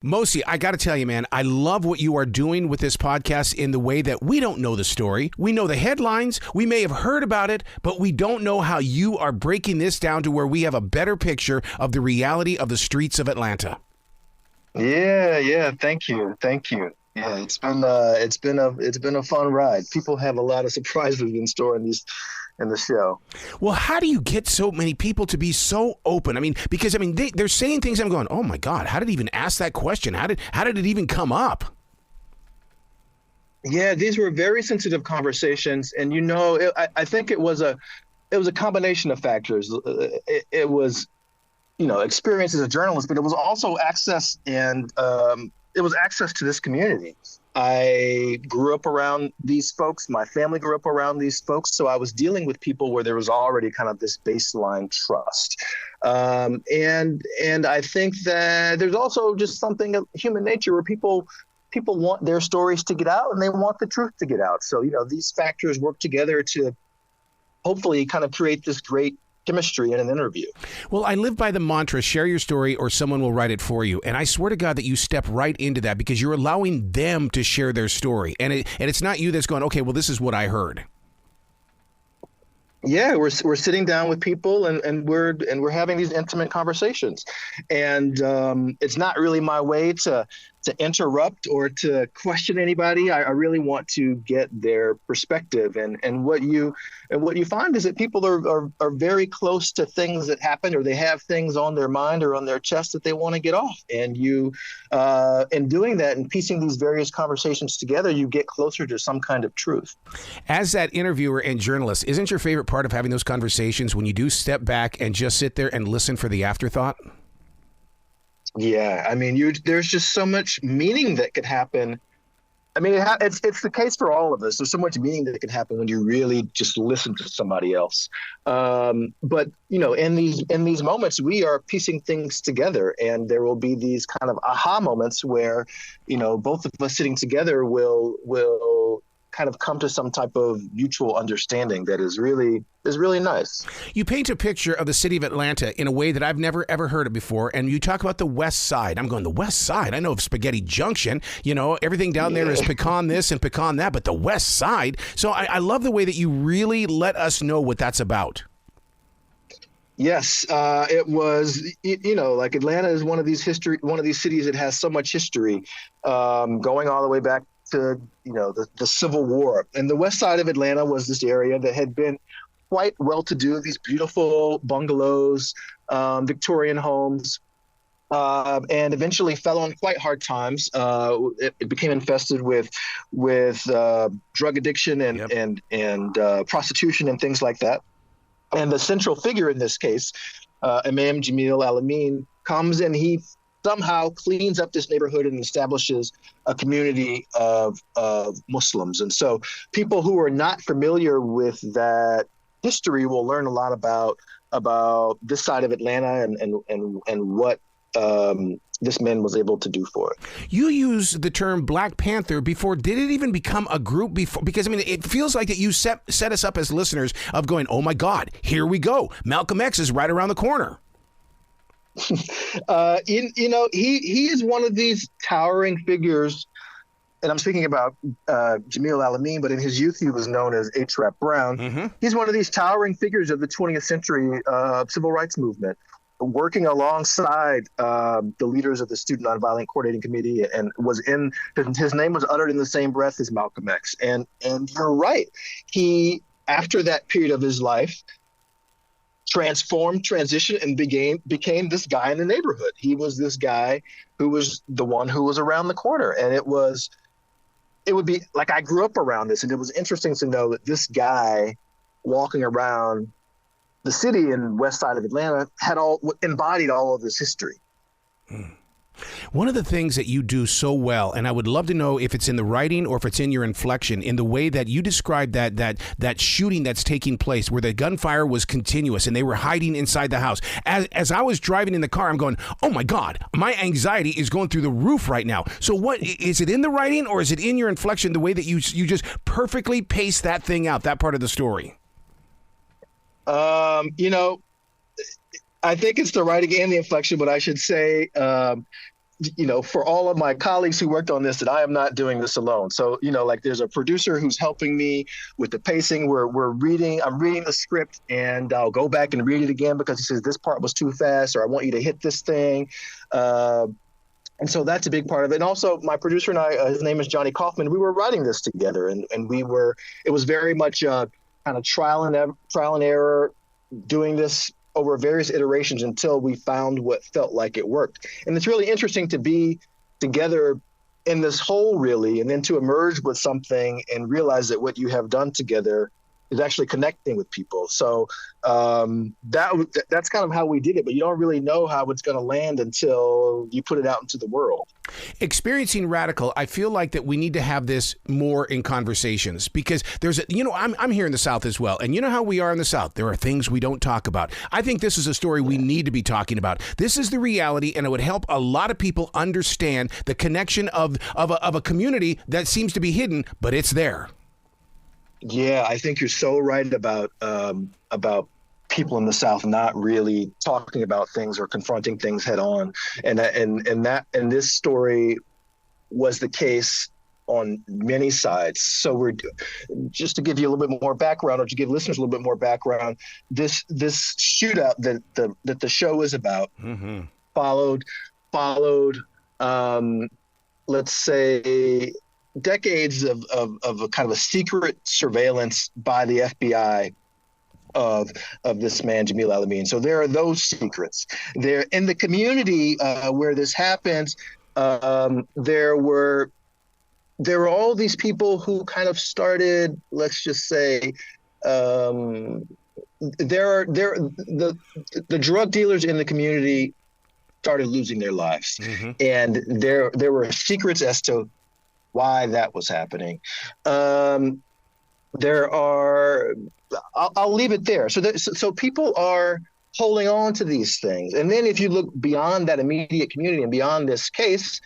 Mosi, I got to tell you, man, I love what you are doing with this podcast in the way that we don't know the story. We know the headlines. We may have heard about it, but we don't know how you are breaking this down to where we have a better picture of the reality of the streets of Atlanta. Yeah. Thank you. Yeah, it's been a fun ride. People have a lot of surprises in store in the show. Well, how do you get so many people to be so open? Because they're saying things. I'm going, oh my God, how did he even ask that question? How did it even come up? Yeah, these were very sensitive conversations, and I think it was a combination of factors. It was, experience as a journalist, but it was also access to this community. I grew up around these folks. My family grew up around these folks. So I was dealing with people where there was already kind of this baseline trust. And I think that there's also just something of human nature where people want their stories to get out and they want the truth to get out. So, these factors work together to hopefully kind of create this great chemistry in an interview. Well, I live by the mantra, share your story or someone will write it for you. And I swear to God that you step right into that because you're allowing them to share their story. And it's not you that's going, okay, well, this is what I heard. Yeah, we're sitting down with people and we're having these intimate conversations. And it's not really my way to interrupt or to question anybody. I really want to get their perspective. And what you find is that people are very close to things that happen, or they have things on their mind or on their chest that they want to get off. And you, in doing that and piecing these various conversations together, you get closer to some kind of truth. As that interviewer and journalist, isn't your favorite part of having those conversations when you do step back and just sit there and listen for the afterthought? Yeah, there's just so much meaning that could happen. It's the case for all of us. There's so much meaning that can happen when you really just listen to somebody else. But in these moments, we are piecing things together, and there will be these kind of aha moments where, both of us sitting together will kind of come to some type of mutual understanding that is really nice. You paint a picture of the city of Atlanta in a way that I've never, ever heard of before. And you talk about the West Side. I'm going, the West Side? I know of Spaghetti Junction. Everything down there is pecan this and pecan that, but the West Side. So I love the way that you really let us know what that's about. Yes, it was, like Atlanta is one of these cities that has so much history, going all the way back to, the Civil War. And the west side of Atlanta was this area that had been quite well-to-do, these beautiful bungalows, Victorian homes, and eventually fell on quite hard times. It became infested with drug addiction and prostitution and things like that. And the central figure in this case, Imam Jamil Al-Amin, comes and he somehow cleans up this neighborhood and establishes a community of Muslims. And so people who are not familiar with that history will learn a lot about this side of Atlanta and what this man was able to do for it. You used the term Black Panther before. Did it even become a group before? Because, it feels like that you set us up as listeners of going, oh, my God, here we go. Malcolm X is right around the corner. He is one of these towering figures, and I'm speaking about Jamil Al-Amin, but in his youth he was known as H. Rap Brown. Mm-hmm. He's one of these towering figures of the 20th century civil rights movement, working alongside the leaders of the Student Nonviolent Coordinating Committee, and his name was uttered in the same breath as Malcolm X. And you're right, he, after that period of his life, transitioned, and became this guy in the neighborhood. He was this guy who was the one who was around the corner. And it would be like, I grew up around this, and it was interesting to know that this guy walking around the city in west side of Atlanta had embodied all of this history. One of the things that you do so well, and I would love to know if it's in the writing or if it's in your inflection, in the way that you described that shooting that's taking place, where the gunfire was continuous and they were hiding inside the house. As I was driving in the car, I'm going, oh my God, my anxiety is going through the roof right now. So what is it in the writing, or is it in your inflection, the way that you just perfectly pace that thing out, that part of the story? I think it's the writing and the inflection, but I should say, for all of my colleagues who worked on this, that I am not doing this alone. So, like there's a producer who's helping me with the pacing. I'm reading the script, and I'll go back and read it again because he says this part was too fast, or I want you to hit this thing. And so that's a big part of it. And also my producer and I, his name is Johnny Kaufman, we were writing this together, and it was very much kind of trial and error, doing this over various iterations until we found what felt like it worked. And it's really interesting to be together in this whole, really, and then to emerge with something and realize that what you have done together is actually connecting with people. So that's kind of how we did it, but you don't really know how it's going to land until you put it out into the world. Experiencing Radical, I feel like that we need to have this more in conversations, because I'm here in the South as well. And you know how we are in the South. There are things we don't talk about. I think this is a story we need to be talking about. This is the reality, and it would help a lot of people understand the connection of a community that seems to be hidden, but it's there. Yeah, I think you're so right about people in the South not really talking about things or confronting things head on, and this story was the case on many sides. So we're just to give you a little bit more background, or to give listeners a little bit more background. This shootout that the show is about followed, let's say, decades of a kind of a secret surveillance by the FBI of this man, Jamil Al-Amin. So there are those secrets. There in the community where this happened, there were all these people who kind of started, let's just say, the drug dealers in the community started losing their lives, and there were secrets as to why that was happening. I'll leave it there. So people are holding on to these things. And then if you look beyond that immediate community and beyond this case,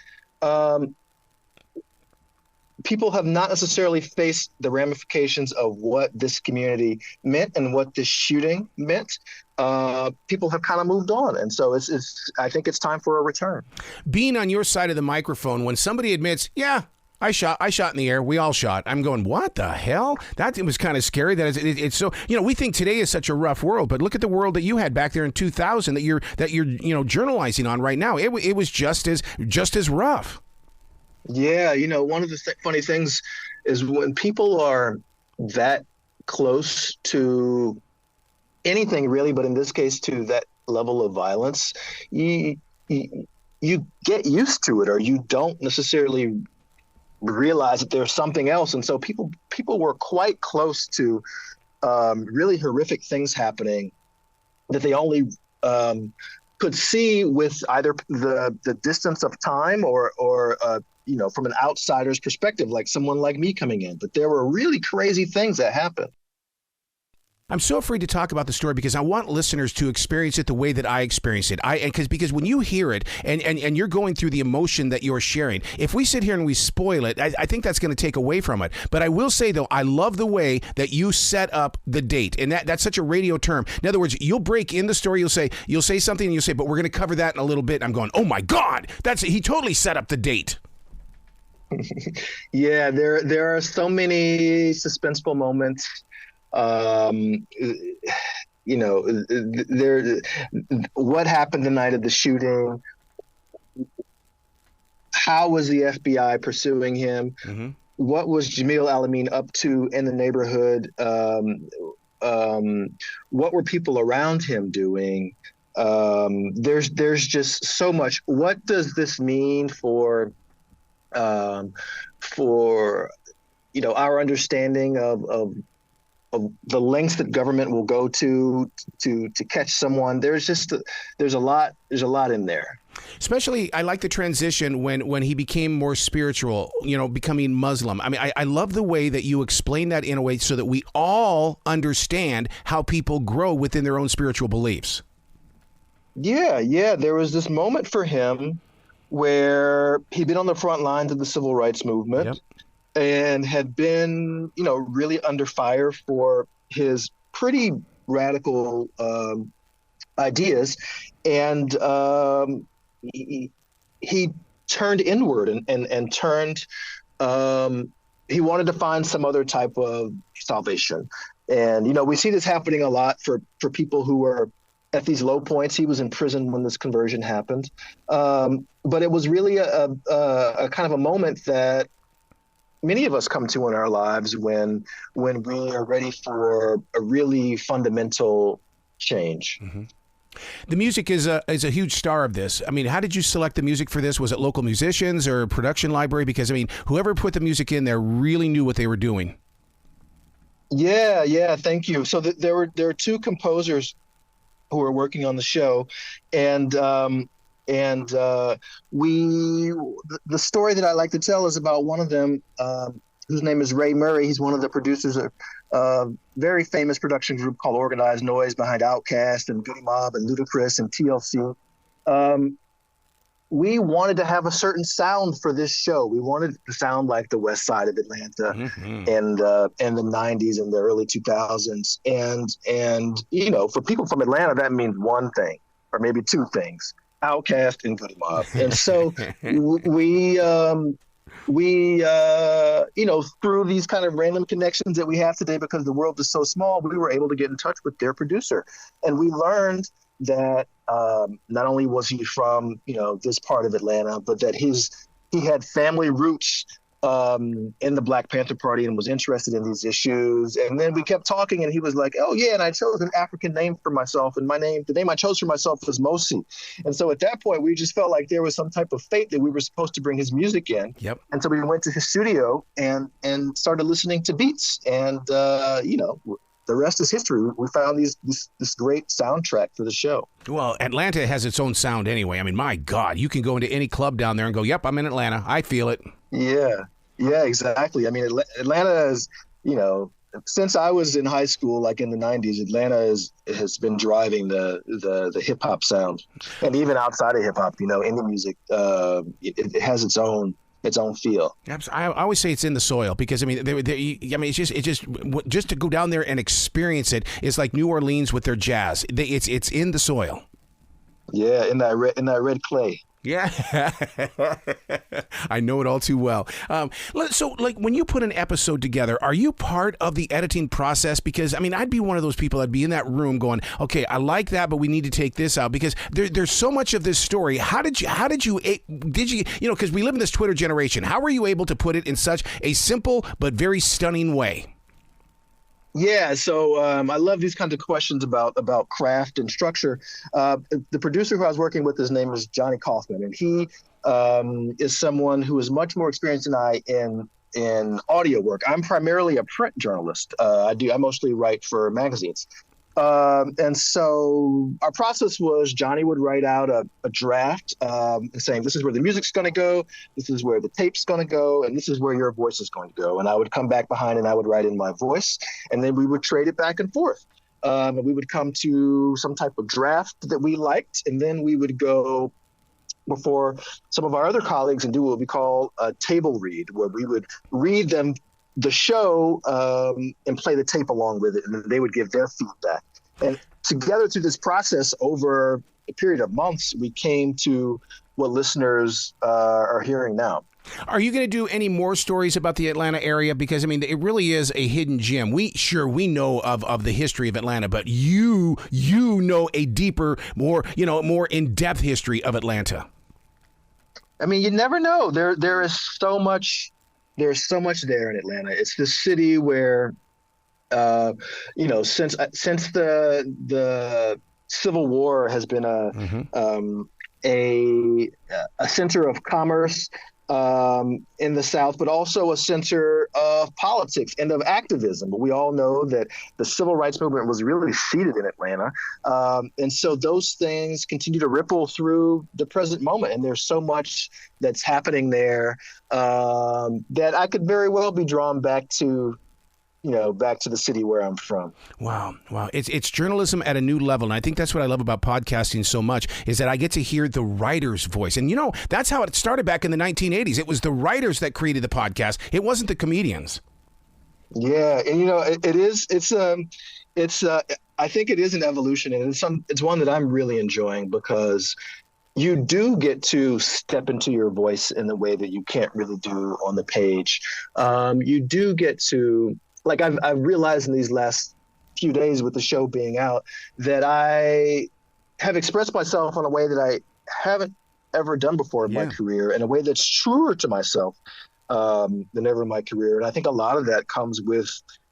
people have not necessarily faced the ramifications of what this community meant and what this shooting meant. People have kind of moved on. And so I think it's time for a return. Being on your side of the microphone, when somebody admits, yeah, I shot in the air. We all shot. I'm going, what the hell? It was kind of scary. It's so, we think today is such a rough world, but look at the world that you had back there in 2000 that you're journalizing on right now. It was just as rough. Yeah, one of the funny things is when people are that close to anything really, but in this case to that level of violence, you get used to it, or you don't necessarily realize that there's something else. And so people were quite close to really horrific things happening that they only could see with either the distance of time or from an outsider's perspective, like someone like me coming in. But there were really crazy things that happened. I'm so afraid to talk about the story because I want listeners to experience it the way that I experienced it. Because when you hear it and you're going through the emotion that you're sharing, if we sit here and we spoil it, I think that's going to take away from it. But I will say, though, I love the way that you set up the date. And that's such a radio term. In other words, you'll break in the story. You'll say something and you'll say, but we're going to cover that in a little bit. And I'm going, oh, my God, he totally set up the date. Yeah, there are so many suspenseful moments. What happened the night of the shooting? How was the FBI pursuing him? Mm-hmm. What was Jamil Al-Amin up to in the neighborhood? What were people around him doing? There's just so much. What does this mean for our understanding of the lengths that government will go to catch someone? There's a lot in there. Especially, I like the transition when he became more spiritual, becoming Muslim. I mean, I love the way that you explain that in a way so that we all understand how people grow within their own spiritual beliefs. Yeah. There was this moment for him where he'd been on the front lines of the civil rights movement. Yep. And had been, really under fire for his pretty radical ideas. And he turned inward and turned. He wanted to find some other type of salvation, and we see this happening a lot for people who are at these low points. He was in prison when this conversion happened, but it was really a kind of a moment that many of us come to in our lives when we are ready for a really fundamental change. Mm-hmm. The music is a huge star of this. I mean, how did you select the music for this? Was it local musicians or production library? Because, I mean, whoever put the music in there really knew what they were doing. Yeah, thank you. So there were two composers who were working on the show, and the story that I like to tell is about one of them, whose name is Ray Murray. He's one of the producers of a very famous production group called Organized Noise behind Outkast and Goody Mob and Ludacris and TLC. We wanted to have a certain sound for this show. We wanted it to sound like the West Side of Atlanta in the 90s and the early 2000s. And for people from Atlanta, that means one thing or maybe two things: Outkast and Goody Mob. And so we through these kind of random connections that we have today, because the world is so small, we were able to get in touch with their producer, and we learned that not only was he from this part of Atlanta, but that he had family roots in the Black Panther Party and was interested in these issues. And then we kept talking, and he was like, "Oh yeah, and I chose an African name for myself, and the name I chose for myself was Mosi." And so at that point, we just felt like there was some type of fate that we were supposed to bring his music in. Yep. And so we went to his studio and started listening to beats, and the rest is history. We found this great soundtrack for the show. Well, Atlanta has its own sound anyway. I mean, my God, you can go into any club down there and go, "Yep, I'm in Atlanta. I feel it." Yeah, exactly. I mean, Atlanta is, since I was in high school, like in the 90s, Atlanta has been driving the hip hop sound. And even outside of hip hop, indie music, it has its own feel. I always say it's in the soil, because I mean, it's just to go down there and experience it is like New Orleans with their jazz. It's in the soil. Yeah, in that red clay. Yeah, I know it all too well. So, like, when you put an episode together, are you part of the editing process? Because, I mean, I'd be one of those people that'd be in that room going, "Okay, I like that, but we need to take this out," because there's so much of this story. How did you, because we live in this Twitter generation, how were you able to put it in such a simple but very stunning way? Yeah, so I love these kinds of questions about craft and structure. The producer who I was working with, his name is Johnny Kaufman, and he is someone who is much more experienced than I in audio work. I'm primarily a print journalist. I mostly write for magazines. And so our process was Johnny would write out a draft saying, "This is where the music's going to go, this is where the tape's going to go, and this is where your voice is going to go." And I would come back behind and I would write in my voice, and then we would trade it back and forth. And we would come to some type of draft that we liked, and then we would go before some of our other colleagues and do what we call a table read, where we would read them the show and play the tape along with it, and they would give their feedback. And together through this process, over a period of months, we came to what listeners are hearing now. Are you going to do any more stories about the Atlanta area? Because, I mean, it really is a hidden gem. We know of the history of Atlanta, but you know a deeper, more in-depth history of Atlanta. I mean, you never know. There is so much. There's so much there in Atlanta. It's the city where, since the Civil War has been a center of commerce in the South, but also a center of politics and of activism. But we all know that the civil rights movement was really seated in Atlanta. And so those things continue to ripple through the present moment. And there's so much that's happening there that I could very well be drawn back to the city where I'm from. Wow. It's journalism at a new level. And I think that's what I love about podcasting so much, is that I get to hear the writer's voice. And, that's how it started back in the 1980s. It was the writers that created the podcast. It wasn't the comedians. Yeah. And, I think it is an evolution, and it's one that I'm really enjoying, because you do get to step into your voice in the way that you can't really do on the page. You do get to, like, I've realized in these last few days with the show being out that I have expressed myself in a way that I haven't ever done before in my Yeah. career, in a way that's truer to myself than ever in my career. And I think a lot of that comes with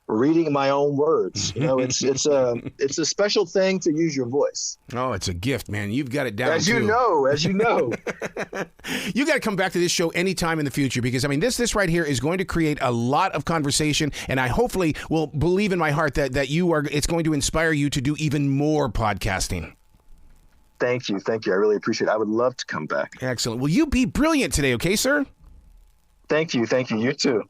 reading my own words. You know, it's a special thing to use your voice. Oh, it's a gift, man. You've got it down. As you know. You got to come back to this show anytime in the future, because I mean, this right here is going to create a lot of conversation, and I hopefully will believe in my heart that it's going to inspire you to do even more podcasting. Thank you. I really appreciate it. I would love to come back. Excellent. Will you be brilliant today, okay, sir? Thank you. You too.